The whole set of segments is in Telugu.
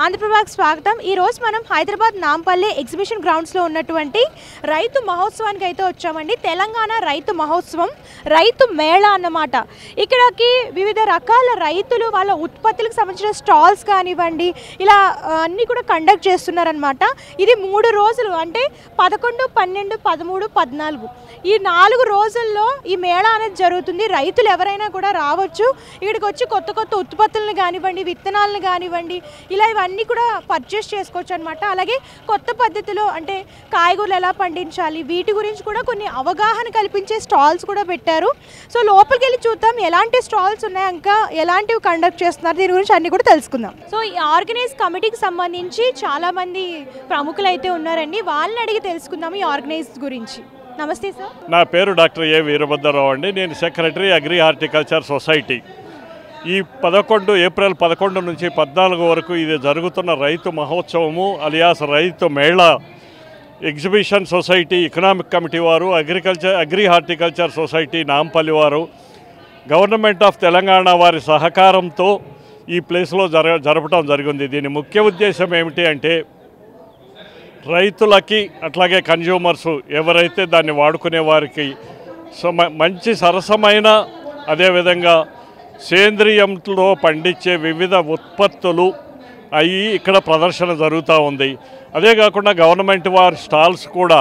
ఆంధ్రప్రభకు స్వాగతం। ఈ రోజు మనం హైదరాబాద్ నాంపల్లి ఎగ్జిబిషన్ గ్రౌండ్స్ లో ఉన్నటువంటి రైతు మహోత్సవానికి అయితే వచ్చామండి। తెలంగాణ రైతు మహోత్సవం రైతు మేళా అన్నమాట। ఇక్కడికి వివిధ రకాల రైతులు వాళ్ళ ఉత్పత్తులకు సంబంధించిన స్టాల్స్ కానివ్వండి ఇలా అన్ని కూడా కండక్ట్ చేస్తున్నారన్నమాట। ఇది 3 రోజులు అంటే 11, 12, 13, 14 ఈ 4 రోజుల్లో ఈ మేళా అనేది జరుగుతుంది। రైతులు ఎవరైనా కూడా రావచ్చు, ఇక్కడికి వచ్చి కొత్త కొత్త ఉత్పత్తులను కానివ్వండి విత్తనాలను కానివ్వండి ఇలా ఇవన్నీ కూడా పర్చేస్ చేసుకోవచ్చు అన్నమాట। అలాగే కొత్త పద్ధతిలో అంటే కాయగూరలు ఎలా పండించాలి వీటి గురించి కూడా కొన్ని అవగాహన కల్పించే స్టాల్స్ కూడా పెట్టారు। సో లోపలికి వెళ్ళి చూద్దాం ఎలాంటి స్టాల్స్ ఉన్నాయి, ఇంకా ఎలాంటివి కండక్ట్ చేస్తున్నారు, దీని గురించి అన్ని కూడా తెలుసుకుందాం। సో ఈ ఆర్గనైజ్ కమిటీకి సంబంధించి చాలా మంది ప్రముఖులు అయితే ఉన్నారండి, వాళ్ళని అడిగి తెలుసుకుందాం ఈ ఆర్గనైజ్ గురించి। నమస్తే సార్। నా పేరు డాక్టర్ ఏ వీరభద్రరావు అండి, నేను సెక్రటరీ అగ్రి హార్టికల్చర్ సొసైటీ। ఈ ఏప్రిల్ 11 నుంచి 14 వరకు ఇది జరుగుతున్న రైతు మహోత్సవము అలియాస్ రైతు Mela exhibition society economic committee వారు అగ్రి హార్టికల్చర్ సొసైటీ నాంపల్లి వారు గవర్నమెంట్ ఆఫ్ తెలంగాణ వారి సహకారంతో ఈ ప్లేస్లో జరపడం జరిగింది। దీని ముఖ్య ఉద్దేశం ఏమిటి అంటే రైతులకి అట్లాగే కన్జ్యూమర్స్ ఎవరైతే దాన్ని వాడుకునే వారికి మంచి సరసమైన అదేవిధంగా సేంద్రియంలో పండించే వివిధ ఉత్పత్తులు అవి ఇక్కడ ప్రదర్శన జరుగుతూ ఉంది। అదే కాకుండా గవర్నమెంట్ వారి స్టాల్స్ కూడా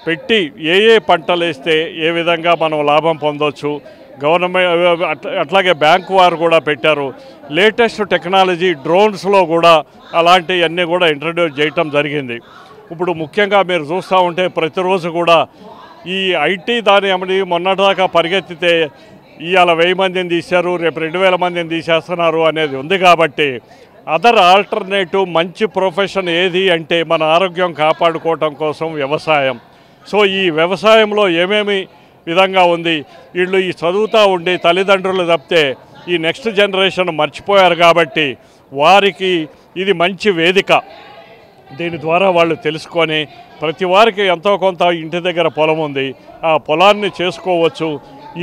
పెట్టి ఏ పంటలు వేస్తే ఏ విధంగా మనం లాభం పొందవచ్చు, గవర్నమెంట్ అట్లాగే బ్యాంకు వారు కూడా పెట్టారు। లేటెస్ట్ టెక్నాలజీ డ్రోన్స్లో కూడా అలాంటివన్నీ కూడా ఇంట్రడ్యూస్ చేయటం జరిగింది। ఇప్పుడు ముఖ్యంగా మీరు చూస్తూ ఉంటే ప్రతిరోజు కూడా ఈ ఐటీ దాని మొన్నటిదాకా పరిగెత్తితే ఇవాళ 1000 మందిని తీశారు, రేపు 2000 మందిని తీసేస్తున్నారు అనేది ఉంది। కాబట్టి అదర్ ఆల్టర్నేటివ్ మంచి ప్రొఫెషన్ ఏది అంటే మన ఆరోగ్యం కాపాడుకోవటం కోసం వ్యవసాయం। సో ఈ వ్యవసాయంలో ఏమేమి విధంగా ఉంది, వీళ్ళు ఈ చదువుతూ ఉండి తల్లిదండ్రులు తప్పితే ఈ నెక్స్ట్ జనరేషన్ మర్చిపోయారు కాబట్టి వారికి ఇది మంచి వేదిక। దీని ద్వారా వాళ్ళు తెలుసుకొని ప్రతి వారికి ఎంతో కొంత ఇంటి దగ్గర పొలం ఉంది, ఆ పొలాన్ని చేసుకోవచ్చు।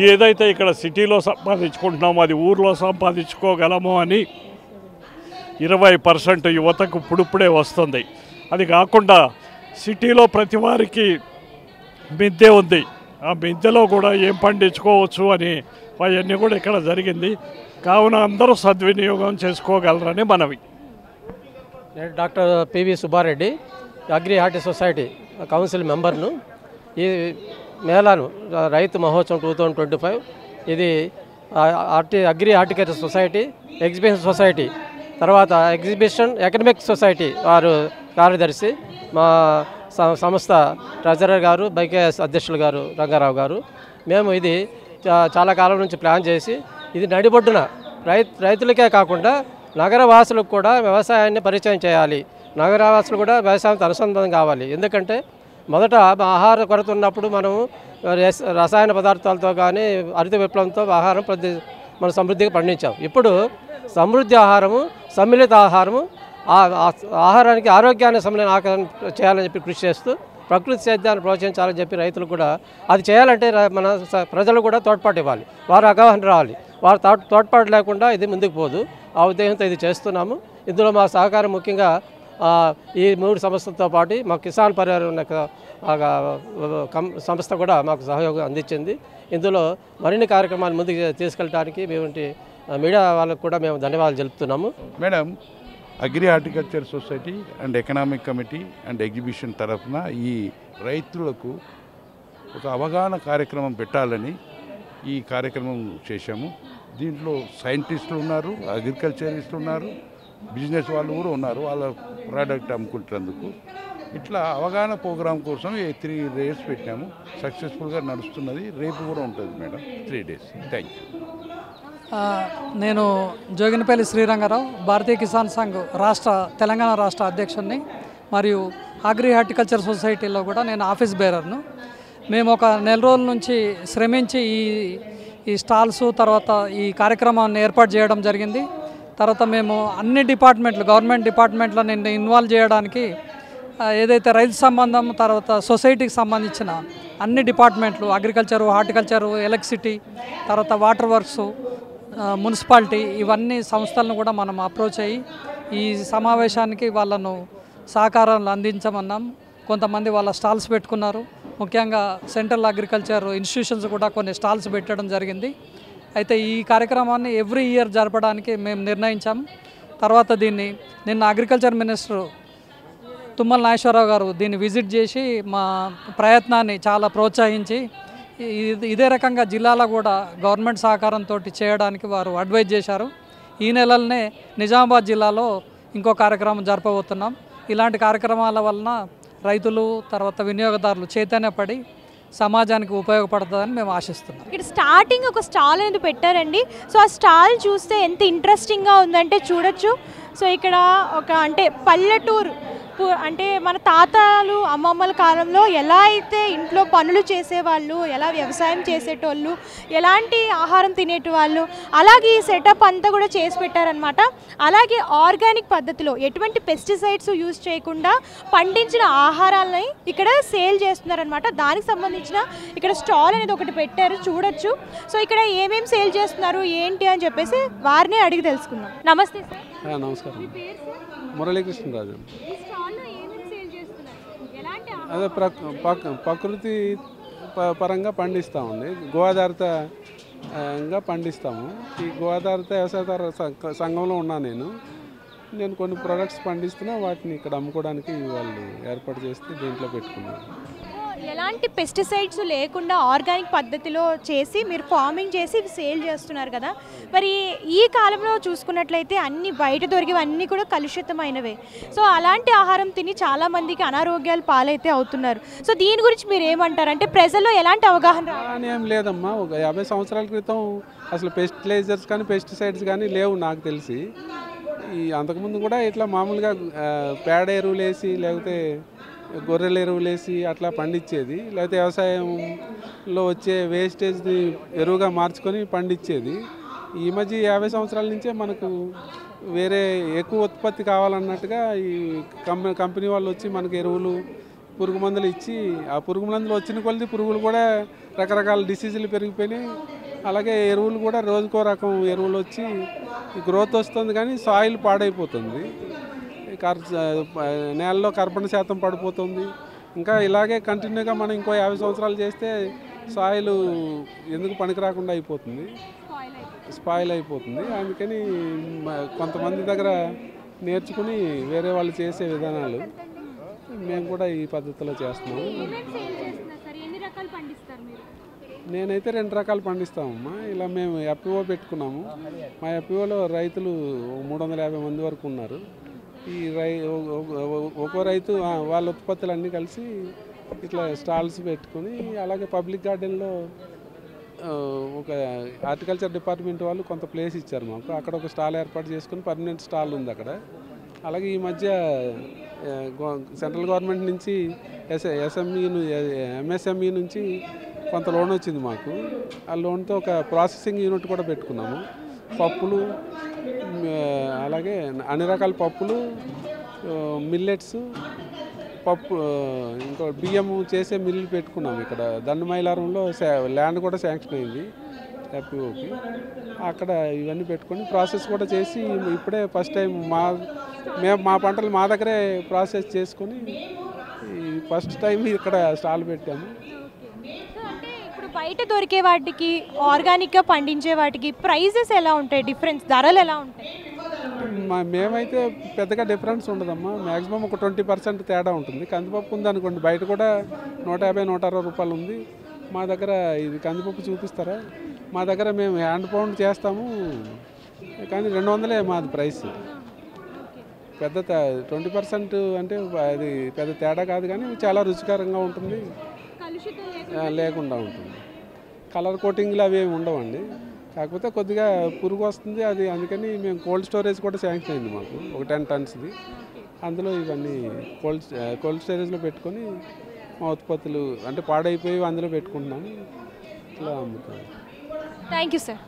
ఏదైతే ఇక్కడ సిటీలో సంపాదించుకుంటున్నామో అది ఊర్లో సంపాదించుకోగలమో అని 20% యువతకు ఇప్పుడిప్పుడే వస్తుంది। అది కాకుండా సిటీలో ప్రతి వారికి మిద్దె ఉంది, ఆ మిద్దెలో కూడా ఏం పండించుకోవచ్చు అని అవన్నీ కూడా ఇక్కడ జరిగింది। కావున అందరూ సద్వినియోగం చేసుకోగలరని మనవి। నేను doctor P V Subbareddy, agri horti society council మెంబర్ను। ఈ మేళాను రైతు మహోత్సవం 2025 ఇది agri horticulture society exhibition society తర్వాత ఎగ్జిబిషన్ ఎకనామిక్ సొసైటీ వారు కార్యదర్శి మా సంస్థ ట్రెజరర్ గారు బైకేఎస్ అధ్యక్షులు గారు రంగారావు గారు మేము ఇది చాలా కాలం నుంచి ప్లాన్ చేసి ఇది నడిబొడ్డున రైతులకే కాకుండా నగరవాసులకు కూడా వ్యవసాయాన్ని పరిచయం చేయాలి, నగరవాసులు కూడా వ్యవసాయంతో అనుసంధానం కావాలి। ఎందుకంటే మొదట ఆహార కొరత ఉన్నప్పుడు మనం రసాయన పదార్థాలతో కానీ హరిత విప్లవంతో ఆహారం మనం సమృద్ధిగా పండించాం। ఇప్పుడు సమృద్ధి ఆహారము సమ్మిళిత ఆహారము ఆహారానికి ఆరోగ్యాన్ని సమ్మిళనం చేయాలని చెప్పి కృషి చేస్తూ ప్రకృతి సేద్యాన్ని ప్రోత్సహించాలని చెప్పి రైతులు కూడా అది చేయాలంటే మన ప్రజలు కూడా తోడ్పాటు ఇవ్వాలి, వారు అవగాహన రావాలి, వారు తోడ్పాటు లేకుండా ఇది ముందుకు పోదు। ఆ ఉద్దేశంతో ఇది చేస్తున్నాము। ఇందులో మా సహకారం ముఖ్యంగా ఈ 3 సంస్థలతో పాటు మా కిసాన్ పర్యావరణ సంస్థ కూడా మాకు సహయోగం అందించింది। ఇందులో మరిన్ని కార్యక్రమాలు ముందుకు తీసుకెళ్ళడానికి మేము మీడియా వాళ్ళకు కూడా మేము ధన్యవాదాలు తెలుపుతున్నాము। Madam, agri horticulture society and economic committee and exhibition తరఫున ఈ రైతులకు ఒక అవగాహన కార్యక్రమం పెట్టాలని ఈ కార్యక్రమం చేశాము। దీంట్లో సైంటిస్టులు ఉన్నారు, అగ్రికల్చరిస్టులు ఉన్నారు, బిజినెస్ వాళ్ళు కూడా ఉన్నారు, వాళ్ళ ప్రోడక్ట్ అమ్ముకుంటున్నందుకు ఇట్లా అవగాహన ప్రోగ్రాం కోసం ఈ 3 days పెట్టాము. సక్సెస్ఫుల్గా నడుస్తున్నది. రేపు కూడా ఉంటుంది మేడం 3 days. Thank you. నేను జోగినపల్లి శ్రీరంగారావు, భారతీయ కిసాన్ సంఘ్ తెలంగాణ రాష్ట్ర అధ్యక్షుడిని మరియు అగ్రి హార్టికల్చర్ సొసైటీలో కూడా నేను ఆఫీస్ బేరర్ను. మేము ఒక నెల రోజుల నుంచి శ్రమించి ఈ స్టాల్స్ తర్వాత ఈ కార్యక్రమాన్ని ఏర్పాటు చేయడం జరిగింది. తర్వాత మేము అన్ని డిపార్ట్మెంట్లు గవర్నమెంట్ డిపార్ట్మెంట్లో నేను ఇన్వాల్వ్ చేయడానికి ఏదైతే రైతు సంబంధం తర్వాత సొసైటీకి సంబంధించిన అన్ని డిపార్ట్మెంట్లు అగ్రికల్చరు, హార్టికల్చరు, ఎలక్ట్రిసిటీ, తర్వాత వాటర్ వర్క్స్, మున్సిపాలిటీ ఇవన్నీ సంస్థలను కూడా మనం అప్రోచ్ అయ్యి ఈ సమావేశానికి వాళ్ళను సహకారాలు అందించమన్నాం. కొంతమంది వాళ్ళ స్టాల్స్ పెట్టుకున్నారు. ముఖ్యంగా సెంట్రల్ అగ్రికల్చర్ ఇన్స్టిట్యూషన్స్ కూడా కొన్ని స్టాల్స్ పెట్టడం జరిగింది. అయితే ఈ కార్యక్రమాన్ని ఎవ్రీ ఇయర్ జరపడానికి మేము నిర్ణయించాం. తర్వాత నిన్న అగ్రికల్చర్ మినిస్టర్ తుమ్మల నాగేశ్వరరావు గారు దీన్ని విజిట్ చేసి మా ప్రయత్నాన్ని చాలా ప్రోత్సహించి ఇదే రకంగా జిల్లాలో కూడా గవర్నమెంట్ సహకారంతో చేయడానికి వారు అడ్వైజ్ చేశారు. ఈ నెలలనే నిజామాబాద్ జిల్లాలో ఇంకో కార్యక్రమం జరపబోతున్నాం. ఇలాంటి కార్యక్రమాల వలన రైతులు తర్వాత వినియోగదారులు చైతన్యపడి సమాజానికి ఉపయోగపడుతుందని మేము ఆశిస్తున్నాం. ఇక్కడ స్టార్టింగ్ ఒక స్టాల్ అనేది పెట్టారండి. సో ఆ స్టాల్ చూస్తే ఎంత ఇంట్రెస్టింగ్గా ఉందంటే చూడొచ్చు. సో ఇక్కడ అంటే పల్లెటూరు అంటే మన తాతలు అమ్మమ్మల కాలంలో ఎలా అయితే ఇంట్లో పనులు చేసేవాళ్ళు, ఎలా వ్యవసాయం చేసేటోళ్ళు, ఎలాంటి ఆహారం తినేటివాళ్ళు, అలాగే ఈ సెటప్ అంతా కూడా చేసి పెట్టారనమాట. అలాగే ఆర్గానిక్ పద్ధతిలో ఎటువంటి పెస్టిసైడ్స్ యూజ్ చేయకుండా పండించిన ఆహారాలని ఇక్కడ సేల్ చేస్తున్నారనమాట. దానికి సంబంధించిన ఇక్కడ స్టాల్ అనేది ఒకటి పెట్టారు, చూడొచ్చు. సో ఇక్కడ ఏమేమి సేల్ చేస్తున్నారు ఏంటి అని చెప్పేసి వారినే అడిగి తెలుసుకుందాం. నమస్తే సార్. నమస్కారం. మురళీకృష్ణరాజు. అదే ప్రకృతి పరంగా పండిస్తామండి. గోదావరితంగా పండిస్తాము. ఈ గోదావరిత వ్యవసాయ సంఘంలో ఉన్నాను. నేను కొన్ని ప్రొడక్ట్స్ పండిస్తున్నా, వాటిని ఇక్కడ అమ్ముకోవడానికి వాళ్ళు ఏర్పాటు చేస్తే దీంట్లో పెట్టుకున్నాను. ఎలాంటి పెస్టిసైడ్స్ లేకుండా ఆర్గానిక్ పద్ధతిలో చేసి మీరు ఫార్మింగ్ చేసి సేల్ చేస్తున్నారు కదా. మరి ఈ కాలంలో చూసుకున్నట్లయితే అన్ని బయట దొరికేవన్నీ కూడా కలుషితమైనవే. సో అలాంటి ఆహారం తిని చాలామందికి అనారోగ్యాలు పాలైతే అవుతున్నారు. సో దీని గురించి మీరు ఏమంటారు? అంటే ప్రజల్లో ఎలాంటి అవగాహన ఏం లేదమ్మా. ఒక 50 సంవత్సరాల క్రితం అసలు పెస్టిలైజర్స్ కానీ పెస్టిసైడ్స్ కానీ లేవు నాకు తెలిసి. అంతకుముందు కూడా ఇట్లా మామూలుగా పేడ ఎరువులు వేసి లేకపోతే గొర్రెల ఎరువులు వేసి అట్లా పండించేది, లేకపోతే వ్యవసాయంలో వచ్చే వేస్టేజ్ని ఎరువుగా మార్చుకొని పండించేది. ఈ మధ్య 50 సంవత్సరాల నుంచే మనకు వేరే ఎక్కువ ఉత్పత్తి కావాలన్నట్టుగా ఈ కంపెనీ వాళ్ళు వచ్చి మనకు ఎరువులు, పురుగు మందులు ఇచ్చి, ఆ పురుగు మందులు వచ్చిన కొలది పురుగులు కూడా రకరకాల డిసీజులు పెరిగిపోయినాయి. అలాగే ఎరువులు కూడా రోజుకో రకం ఎరువులు వచ్చి గ్రోత్ వస్తుంది కానీ సాయిల్ పాడైపోతుంది. నేలలో కార్బన్ శాతం పడిపోతుంది. ఇంకా ఇలాగే కంటిన్యూగా మనం ఇంకో 50 సంవత్సరాలు చేస్తే సాయిల్ ఎందుకు పనికి రాకుండా అయిపోతుంది, స్పాయిల్ అయిపోతుంది. అందుకని కొంతమంది దగ్గర నేర్చుకుని వేరే వాళ్ళు చేసే విధానాలు మేము కూడా ఈ పద్ధతిలో చేస్తున్నాము. నేనైతే 2 రకాలు పండిస్తామమ్మా. ఇలా మేము ఎఫ్పిఓ పెట్టుకున్నాము. మా ఎఫ్పిఓలో రైతులు 350 మంది వరకు ఉన్నారు. ఈ ఒక్కో రైతు వాళ్ళ ఉత్పత్తులన్నీ కలిసి ఇట్లా స్టాల్స్ పెట్టుకుని, అలాగే పబ్లిక్ గార్డెన్లో ఒక హార్టికల్చర్ డిపార్ట్మెంట్ వాళ్ళు కొంత ప్లేస్ ఇచ్చారు మాకు. అక్కడ ఒక స్టాల్ ఏర్పాటు చేసుకుని పర్మనెంట్ స్టాల్ ఉంది అక్కడ. అలాగే ఈ మధ్య సెంట్రల్ గవర్నమెంట్ నుంచి ఎంఎస్ఎంఈ నుంచి కొంత లోన్ వచ్చింది మాకు. ఆ లోన్తో ఒక ప్రాసెసింగ్ యూనిట్ కూడా పెట్టుకున్నాము. పప్పులు, అలాగే అన్ని రకాల పప్పులు, మిల్లెట్స్, ఇంకో బియ్యము చేసే మిల్లు పెట్టుకున్నాము. ఇక్కడ దండమైలారంలో ల్యాండ్ కూడా శాంక్షన్ అయింది ఎఫ్పిఓకి. అక్కడ ఇవన్నీ పెట్టుకొని ప్రాసెస్ కూడా చేసి ఇప్పుడే ఫస్ట్ టైం మా పంటలు మా దగ్గరే ప్రాసెస్ చేసుకొని ఫస్ట్ టైం ఇక్కడ స్టాల్ పెట్టాము. బయట దొరికే వాటికి ఆర్గానిక్గా పండించే వాటికి ప్రైజెస్ ఎలా ఉంటాయి? డిఫరెన్స్ ధరలు ఎలా ఉంటాయి? మేమైతే పెద్దగా డిఫరెన్స్ ఉండదమ్మా. మ్యాక్సిమం ఒక 20% తేడా ఉంటుంది. కందిపప్పు ఉందనుకోండి, బయట కూడా 150-160 రూపాయలు ఉంది. మా దగ్గర ఇది కందిపప్పు చూపిస్తారా? మా దగ్గర మేము హ్యాండ్ పౌండ్ చేస్తాము కానీ 200 మాది ప్రైస్. పెద్ద 20% అంటే అది పెద్ద తేడా కాదు, కానీ చాలా రుచికరంగా ఉంటుంది, లేకుండా ఉంటుంది. కలర్ కోటింగ్లు అవి ఏమి ఉండవండి. కాకపోతే కొద్దిగా పురుగు వస్తుంది అది, అందుకని మేము కోల్డ్ స్టోరేజ్ కూడా శాంక్షన్ అయింది మాకు, ఒక 10 టన్స్ది. అందులో ఇవన్నీ కోల్డ్ స్టోరేజ్లో పెట్టుకొని మా ఉత్పత్తులు అంటే పాడైపోయి అందులో పెట్టుకుంటున్నాము, ఇట్లా అమ్ముతాము. Thank you sir.